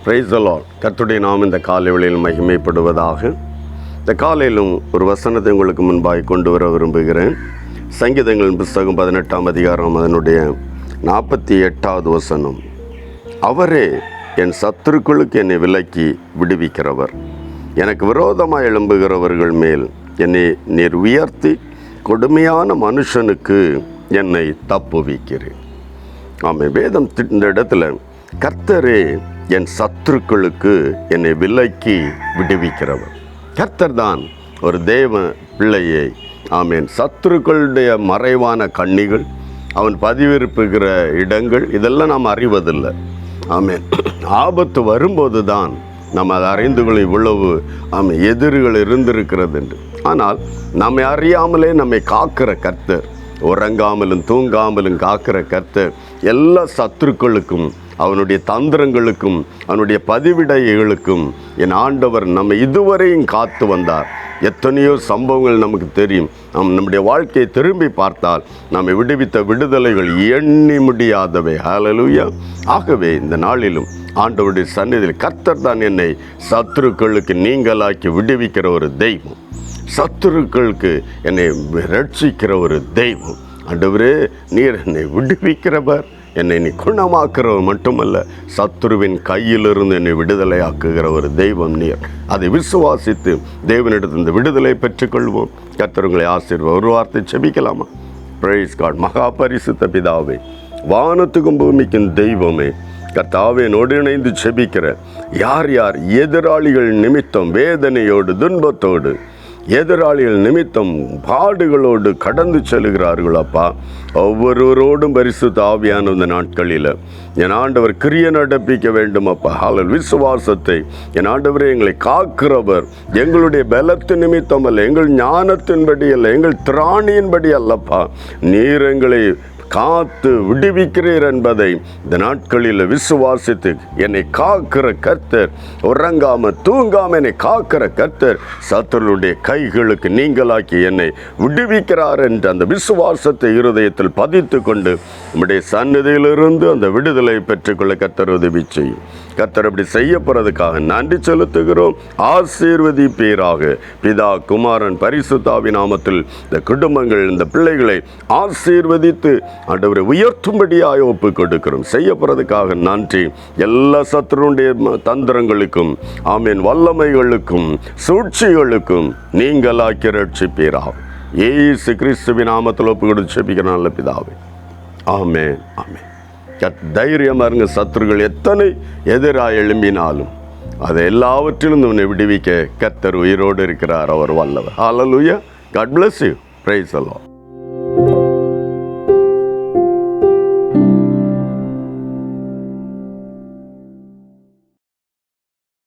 Praise the Lord. கர்த்தருடைய நாமம் இந்த காலை வேளையில் மகிமைப்படுவதாக. இந்த காலையிலும் ஒரு வசனத்தை உங்களுக்கு முன்பாக கொண்டு வர விரும்புகிறேன். சங்கீதங்களின் புஸ்தகம் 18ஆம் அதிகாரம் அதனுடைய 48வது வசனம். அவரே என் சத்துருக்களுக்கு என்னை விலக்கி விடுவிக்கிறவர், எனக்கு விரோதமாக எழும்புகிறவர்கள் மேல் என்னை நீர் உயர்த்தி கொடுமையான மனுஷனுக்கு என்னை தப்புவிக்கிறேன். ஆமாம், வேதம் இந்த இடத்துல கர்த்தரே என் சத்துருக்களுக்கு என்னை விலக்கி விடுவிக்கிறவர். கர்த்தர் தான் ஒரு தேவ பிள்ளையை ஆமேன் சத்துருக்களுடைய மறைவான கண்ணிகள், அவன் பதிவிருப்புகிற இடங்கள், இதெல்லாம் நாம் அறிவதில்லை. ஆமேன், ஆபத்து வரும்போது தான் நம்ம அதை அறிந்து கொள்ள இவ்வளவு எதிரிகள் இருந்திருக்கிறது என்று. ஆனால் நம்மை அறியாமலே நம்மை காக்கிற கர்த்தர், உறங்காமலும் தூங்காமலும் காக்கிற கர்த்தர் எல்லா சத்துருக்களுக்கும் அவனுடைய தந்திரங்களுக்கும் அவனுடைய பதிவிடைகளுக்கும் என் ஆண்டவர் நம்ம இதுவரையும் காத்து வந்தார். எத்தனையோ சம்பவங்கள் நமக்கு தெரியும். நம்முடைய வாழ்க்கையை திரும்பி பார்த்தால் நம்மை விடுவித்த விடுதலைகள் எண்ணி முடியாதவை. ஹல்லேலூயா. ஆகவே இந்த நாளிலும் ஆண்டவருடைய சந்நிதியில் கர்த்தர் தான் என்னை சத்துருக்களுக்கு நீங்களாக்கி விடுவிக்கிற ஒரு தெய்வம், சத்துருக்களுக்கு என்னை ரட்சிக்கிற ஒரு தெய்வம். ஆண்டவரே, நீர் என்னை விடுவிக்கிறவர், என்னை நீ குணமாக்குறவர் மட்டுமல்ல, சத்துருவின் கையிலிருந்து என்னை விடுதலையாக்குகிற ஒரு தெய்வம் நீர். அதை விசுவாசித்து தேவனிடத்தில் இந்த விடுதலை பெற்றுக்கொள்வோம். கர்த்தர் உங்களை ஆசீர்வாதம். ஒரு வார்த்தை செபிக்கலாமா? Price God. மகா பரிசுத்த பிதாவே, வானத்துக்கும் பூமிக்கும் தெய்வமே, கர்த்தாவே, என்னோடு இணைந்து செபிக்கிற யார் யார் எதிராளிகள் நிமித்தம் வேதனையோடு துன்பத்தோடு, எதிராளிகள் நிமித்தம் பாடுகளோடு கடந்து செல்கிறார்கள் அப்பா, ஒவ்வொருவரோடும் பரிசுத்த ஆவியான இந்த நாட்களில் என் ஆண்டவர் கிரியை நடப்பிக்க வேண்டும் அப்பா. ஹல்லேலூயா. விசுவாசத்தை என் ஆண்டவரே எங்களை காக்கிறவர், எங்களுடைய பலத்து நிமித்தம் அல்ல, எங்கள் ஞானத்தின்படி அல்ல, எங்கள் திராணியின்படி அல்லப்பா, நீர் எங்களை காத்து விடுவிக்கிறீர் என்பதை இந்த நாட்களில் விசுவாசித்து என்னை காக்கிற கர்த்தர், உறங்காம தூங்காம என்னை காக்கிற கர்த்தர் சத்துருடைய கைகளுக்கு நீங்களாக்கி என்னை விடுவிக்கிறார் என்ற அந்த விசுவாசத்தை இருதயத்தில் பதித்து கொண்டு நம்முடைய சந்நிதியிலிருந்து அந்த விடுதலை பெற்றுக்கொள்ள கர்த்தர் உதவி செய்யும். கர்த்தர் அப்படி செய்ய போறதுக்காக நன்றி செலுத்துகிறோம். ஆசீர்வதிப்பீராக. பிதா, குமாரன், பரிசுத்தாவி நாமத்தில் இந்த குடும்பங்கள், இந்த பிள்ளைகளை ஆசீர்வதித்து ஆண்டவரை உயர்த்தும்படியாக ஒப்பு கொடுக்கிறோம். செய்ய போறதுக்காக நன்றி. எல்லா சத்துருடைய தந்திரங்களுக்கும் ஆமேன் வல்லமைகளுக்கும் சூழ்ச்சிகளுக்கும் நீங்களாக்கி ரட்சிப்பீராக. இயேசு கிறிஸ்துவின் நாமத்தில் ஒப்பு கொடுத்து செபிக்கிற நல்ல பிதாவே, ஆமேன் ஆமேன். தைரியமாக இருங்க. சத்துருகள் எத்தனை எதிராக எழும்பினாலும் அதை எல்லாவற்றிலும் உன்னை விடுவிக்க கர்த்தர் உயிரோடு இருக்கிறார். அவர் வல்லவர். ஹல்லேலூயா. God bless you. Praise the Lord.